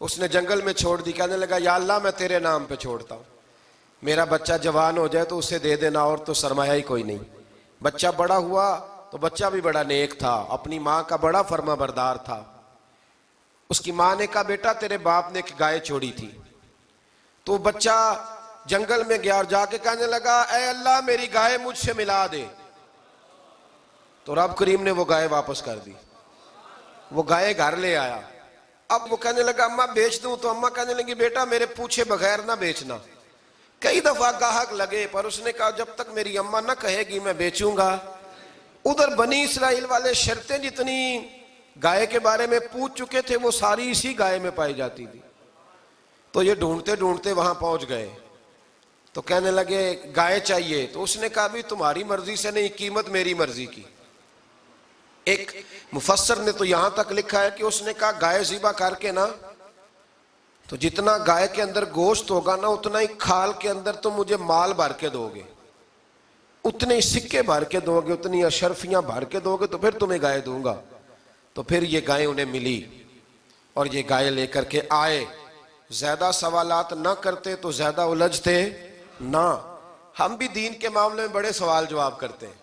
اس نے جنگل میں چھوڑ دی. کہنے لگا یا اللہ میں تیرے نام پہ چھوڑتا ہوں, میرا بچہ جوان ہو جائے تو اسے دے دینا, اور تو سرمایہ ہی کوئی نہیں. بچہ بڑا ہوا تو بچہ بھی بڑا نیک تھا, اپنی ماں کا بڑا فرما بردار تھا. اس کی ماں نے کہا بیٹا تیرے باپ نے ایک گائے چھوڑی تھی. تو بچہ جنگل میں گیا اور جا کے کہنے لگا اے اللہ میری گائے مجھ سے ملا دے. تو رب کریم نے وہ گائے واپس کر دی. وہ گائے گھر لے آیا. اب وہ کہنے لگا اماں بیچ دوں, تو اماں کہنے لگی بیٹا میرے پوچھے بغیر نہ بیچنا. کئی دفعہ گاہک لگے پر اس نے کہا جب تک میری اماں نہ کہے گی میں بیچوں گا. ادھر بنی اسرائیل والے شرطیں جتنی گائے کے بارے میں پوچھ چکے تھے وہ ساری اسی گائے میں پائی جاتی تھی. تو یہ ڈھونڈتے ڈھونڈتے وہاں پہنچ گئے. تو کہنے لگے گائے چاہیے، تو اس نے کہا بھی تمہاری مرضی سے نہیں، قیمت میری مرضی کی۔ ایک مفسر نے تو یہاں تک لکھا ہے کہ اس نے کہا گائے ذبح کر کے نا، تو جتنا گائے کے اندر گوشت ہوگا نا اتنا ہی کھال کے اندر تم مجھے مال بھر کے دو گے، اتنے ہی سکے بھر کے دو گے، اتنی اشرفیاں بھر کے دو گے تو پھر تمہیں گائے دوں گا۔ تو پھر یہ گائے انہیں ملی اور یہ گائے لے کر کے آئے۔ زیادہ سوالات نہ کرتے تو زیادہ الجھتے نہ۔ ہم بھی دین کے معاملے میں بڑے سوال جواب کرتے ہیں،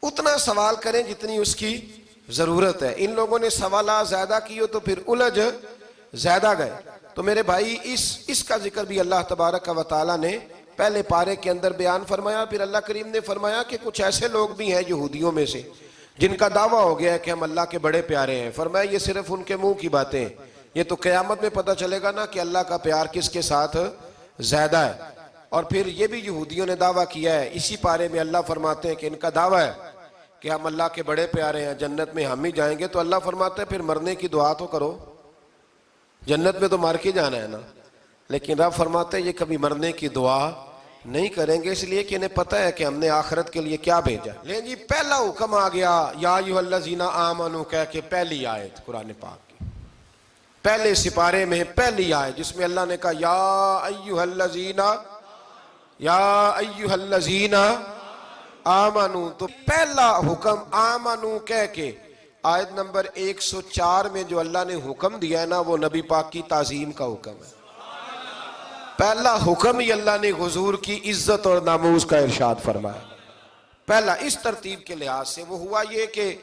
اتنا سوال کریں جتنی اس کی ضرورت ہے۔ ان لوگوں نے سوالات زیادہ کیے تو پھر الجھ زیادہ گئے۔ تو میرے بھائی اس کا ذکر بھی اللہ تبارک و تعالیٰ نے پہلے پارے کے اندر بیان فرمایا۔ پھر اللہ کریم نے فرمایا کہ کچھ ایسے لوگ بھی ہیں یہودیوں میں سے جن کا دعویٰ ہو گیا ہے کہ ہم اللہ کے بڑے پیارے ہیں۔ فرمایا یہ صرف ان کے منہ کی باتیں ہیں، یہ تو قیامت میں پتہ چلے گا نا کہ اللہ کا پیار کس کے ساتھ زیادہ ہے۔ اور پھر یہ بھی یہودیوں نے دعویٰ کیا ہے، اسی پارے میں اللہ فرماتے ہیں کہ ان کا دعویٰ ہے کہ ہم اللہ کے بڑے پیارے ہیں، جنت میں ہم ہی جائیں گے۔ تو اللہ فرماتے ہیں پھر مرنے کی دعا تو کرو، جنت میں تو مر کے جانا ہے نا۔ لیکن رب فرماتے ہیں یہ کبھی مرنے کی دعا نہیں کریں گے، اس لیے کہ انہیں پتہ ہے کہ ہم نے آخرت کے لیے کیا بھیجا۔ لیکن جی پہلا حکم آ گیا یا ایھا الذین آمنوا کہہ کے، پہلی آیت قرآن پاک کی پہلے سپارے میں پہلی آیت جس میں اللہ نے کہا یا ایھا الذین آمنوا، تو پہلا حکم آمنوا کہہ کے آیت نمبر 104 میں جو اللہ نے حکم دیا ہے نا وہ نبی پاک کی تعظیم کا حکم ہے۔ پہلا حکم ہی اللہ نے حضور کی عزت اور ناموس کا ارشاد فرمایا۔ پہلا اس ترتیب کے لحاظ سے وہ ہوا یہ کہ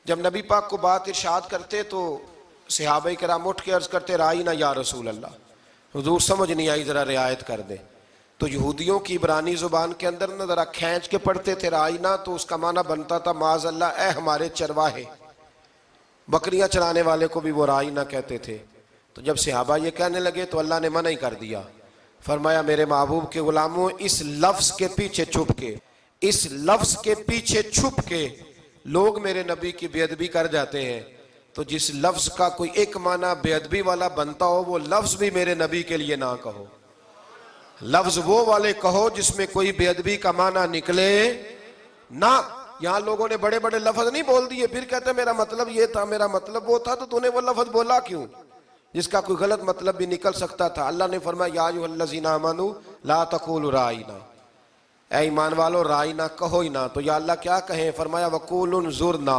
جب نبی پاک کو بات ارشاد کرتے تو صحابہ کرام اٹھ کے عرض کرتے رائینا یا رسول اللہ، حضور سمجھ نہیں آئی ذرا رعایت کر دیں۔ تو یہودیوں کی عبرانی زبان کے اندر نہ ذرا کھینچ کے پڑھتے تھے رائینا، تو اس کا معنی بنتا تھا معاذ اللہ اے ہمارے چرواہے، بکریاں چرانے والے کو بھی وہ رائینا کہتے تھے۔ تو جب صحابہ یہ کہنے لگے تو اللہ نے منع ہی کر دیا، فرمایا میرے محبوب کے غلاموں اس لفظ کے پیچھے چھپ کے لوگ میرے نبی کی بے ادبی کر جاتے ہیں، تو جس لفظ کا کوئی ایک معنی بے ادبی والا بنتا ہو وہ لفظ بھی میرے نبی کے لیے نہ کہو، لفظ وہ والے کہو جس میں کوئی بے ادبی کا معنی نکلے نہ۔ یہاں لوگوں نے بڑے بڑے لفظ نہیں بول دیے، پھر کہتے میرا مطلب یہ تھا، میرا مطلب وہ تھا، تو تو نے وہ لفظ بولا کیوں جس کا کوئی غلط مطلب بھی نکل سکتا تھا۔ اللہ نے فرمایا یا ایھا الذین آمنوا لا تقولوا رائینا، اے ایمان والو رائینا کہو ہی نہ۔ تو یا اللہ کیا کہیں؟ فرمایا وقولوا انظرنا،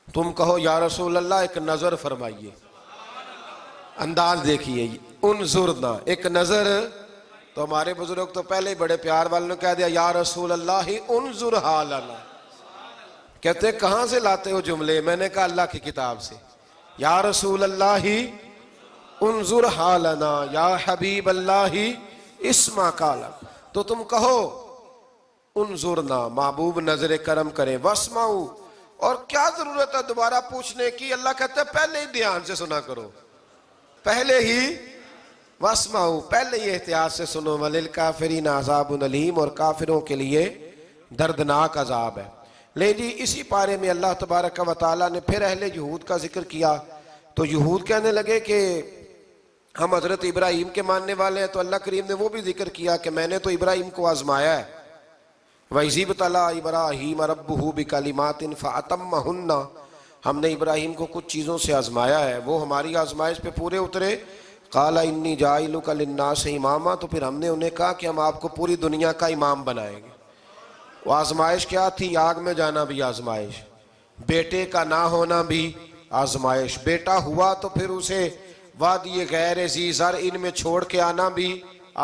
تم کہو یا رسول اللہ ایک نظر فرمائیے، انداز دیکھیے، انظرنا ایک نظر۔ تو ہمارے بزرگ تو پہلے ہی بڑے پیار والوں نے کہہ دیا یا رسول اللہ انظر حالنا، کہتے کہاں سے لاتے ہو جملے؟ میں نے کہا اللہ کی کتاب سے، یا رسول اللہ انظر حالنا یا حبیب اللہ اسمع قالا، تو تم کہو انظرنا محبوب نظر کرم کریں، واسمعوا، اور کیا ضرورت ہے دوبارہ پوچھنے کی؟ اللہ کہتا ہے پہلے ہی دھیان سے سنا کرو، پہلے ہی واسمعوا، پہلے ہی احتیاط سے سنو، وللکافرین عذاب علیم، اور کافروں کے لیے دردناک عذاب ہے۔ لے جی اسی پارے میں اللہ تبارک و تعالیٰ نے پھر اہل یہود کا ذکر کیا۔ تو یہود کہنے لگے کہ ہم حضرت ابراہیم کے ماننے والے ہیں، تو اللہ کریم نے وہ بھی ذکر کیا کہ میں نے تو ابراہیم کو آزمایا ہے، وَإِذِ ابْتَلَىٰ إِبْرَاهِيمَ رَبُّهُ بِكَلِمَاتٍ فَأَتَمَّهُنَّ، ہم نے ابراہیم کو کچھ چیزوں سے آزمایا ہے، وہ ہماری آزمائش پہ پورے اترے۔ قَالَ إِنِّي جَاعِلُكَ لِلنَّاسِ إِمَامًا، تو پھر ہم نے انہیں کہا کہ ہم آپ کو پوری دنیا کا امام بنائیں گے۔ وہ آزمائش کیا تھی؟ آگ میں جانا بھی آزمائش، بیٹے کا نہ ہونا بھی آزمائش، بیٹا ہوا تو پھر اسے وادی غیر ذی زرع میں چھوڑ کے آنا بھی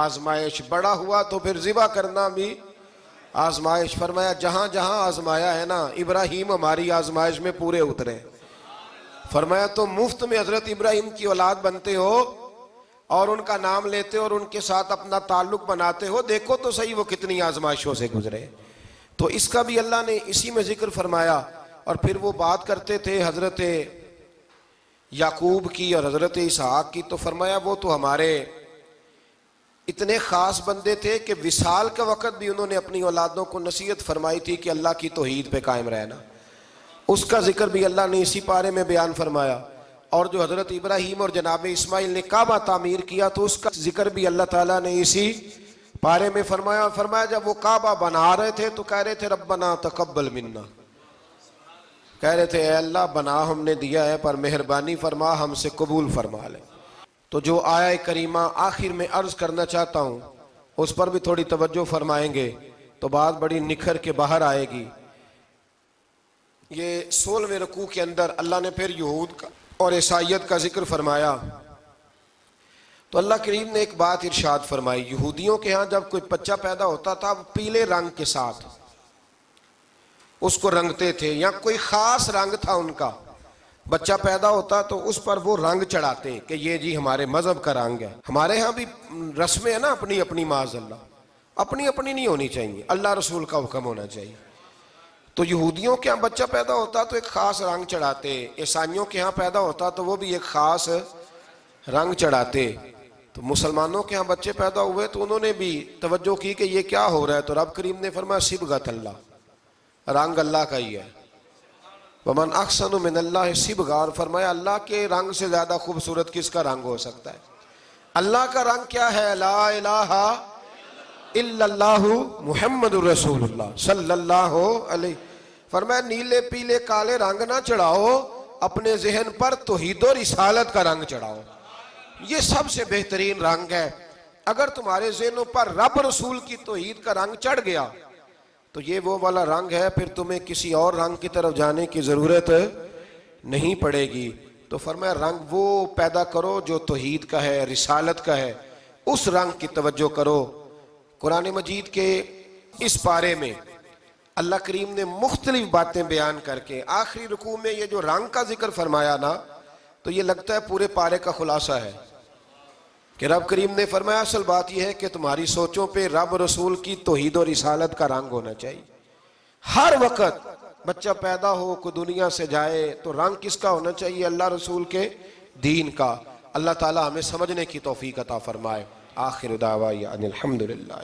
آزمائش، بڑا ہوا تو پھر ذبح کرنا بھی آزمائش۔ فرمایا جہاں جہاں آزمایا ہے نا ابراہیم ہماری آزمائش میں پورے اترے۔ فرمایا تو مفت میں حضرت ابراہیم کی اولاد بنتے ہو اور ان کا نام لیتے ہو اور ان کے ساتھ اپنا تعلق بناتے ہو، دیکھو تو صحیح وہ کتنی آزمائشوں سے گزرے۔ تو اس کا بھی اللہ نے اسی میں ذکر فرمایا۔ اور پھر وہ بات کرتے تھے حضرت یعقوب کی اور حضرت اسحاق کی، تو فرمایا وہ تو ہمارے اتنے خاص بندے تھے کہ وصال کے وقت بھی انہوں نے اپنی اولادوں کو نصیحت فرمائی تھی کہ اللہ کی توحید پہ قائم رہنا، اس کا ذکر بھی اللہ نے اسی پارے میں بیان فرمایا۔ اور جو حضرت ابراہیم اور جناب اسماعیل نے کعبہ تعمیر کیا تو اس کا ذکر بھی اللہ تعالیٰ نے اسی پارے میں فرمایا جب وہ کعبہ بنا رہے تھے تو کہہ رہے تھے ربنا تقبل منا، کہہ رہے تھے اے اللہ بنا ہم نے دیا ہے پر مہربانی فرما ہم سے قبول فرما لے۔ تو جو آیہ کریمہ آخر میں عرض کرنا چاہتا ہوں اس پر بھی تھوڑی توجہ فرمائیں گے تو بات بڑی نکھر کے باہر آئے گی۔ یہ 16ویں رکوع کے اندر اللہ نے پھر یہود کا اور عیسائیت کا ذکر فرمایا تو اللہ کریم نے ایک بات ارشاد فرمائی، یہودیوں کے ہاں جب کوئی بچہ پیدا ہوتا تھا پیلے رنگ کے ساتھ اس کو رنگتے تھے، یا کوئی خاص رنگ تھا ان کا، بچہ پیدا ہوتا تو اس پر وہ رنگ چڑھاتے کہ یہ جی ہمارے مذہب کا رنگ ہے۔ ہمارے ہاں بھی رسمیں ہیں نا اپنی اپنی، معاذ اللہ اپنی اپنی نہیں ہونی چاہیے، اللہ رسول کا حکم ہونا چاہیے۔ تو یہودیوں کے ہاں بچہ پیدا ہوتا تو ایک خاص رنگ چڑھاتے، عیسائیوں کے ہاں پیدا ہوتا تو وہ بھی ایک خاص رنگ چڑھاتے۔ تو مسلمانوں کے ہاں بچے پیدا ہوئے تو انہوں نے بھی توجہ کی کہ یہ کیا ہو رہا ہے، تو رب کریم نے فرمایا صبغۃ اللہ، رنگ اللہ کا ہی ہے۔ ومن احسن من اللہ صبغہ، اور فرمایا اللہ کے رنگ سے زیادہ خوبصورت کس کا رنگ ہو سکتا ہے؟ اللہ کا رنگ کیا ہے؟ لا الہ الا اللہ محمد الرسول اللہ صلی اللہ علیہ۔ فرمایا نیلے پیلے کالے رنگ نہ چڑھاؤ، اپنے ذہن پر توحید و رسالت کا رنگ چڑھاؤ، یہ سب سے بہترین رنگ ہے۔ اگر تمہارے ذہنوں پر رب رسول کی توحید کا رنگ چڑھ گیا تو یہ وہ والا رنگ ہے، پھر تمہیں کسی اور رنگ کی طرف جانے کی ضرورت نہیں پڑے گی۔ تو فرمایا رنگ وہ پیدا کرو جو توحید کا ہے، رسالت کا ہے، اس رنگ کی توجہ کرو۔ قرآن مجید کے اس پارے میں اللہ کریم نے مختلف باتیں بیان کر کے آخری رکوع میں یہ جو رنگ کا ذکر فرمایا نا، تو یہ لگتا ہے پورے پارے کا خلاصہ ہے کہ رب کریم نے فرمایا اصل بات یہ ہے کہ تمہاری سوچوں پہ رب رسول کی توحید و رسالت کا رنگ ہونا چاہیے۔ ہر وقت بچہ پیدا ہو، کوئی دنیا سے جائے تو رنگ کس کا ہونا چاہیے؟ اللہ رسول کے دین کا۔ اللہ تعالی ہمیں سمجھنے کی توفیق عطا فرمائے۔ آخر دعوانا ان الحمدللہ۔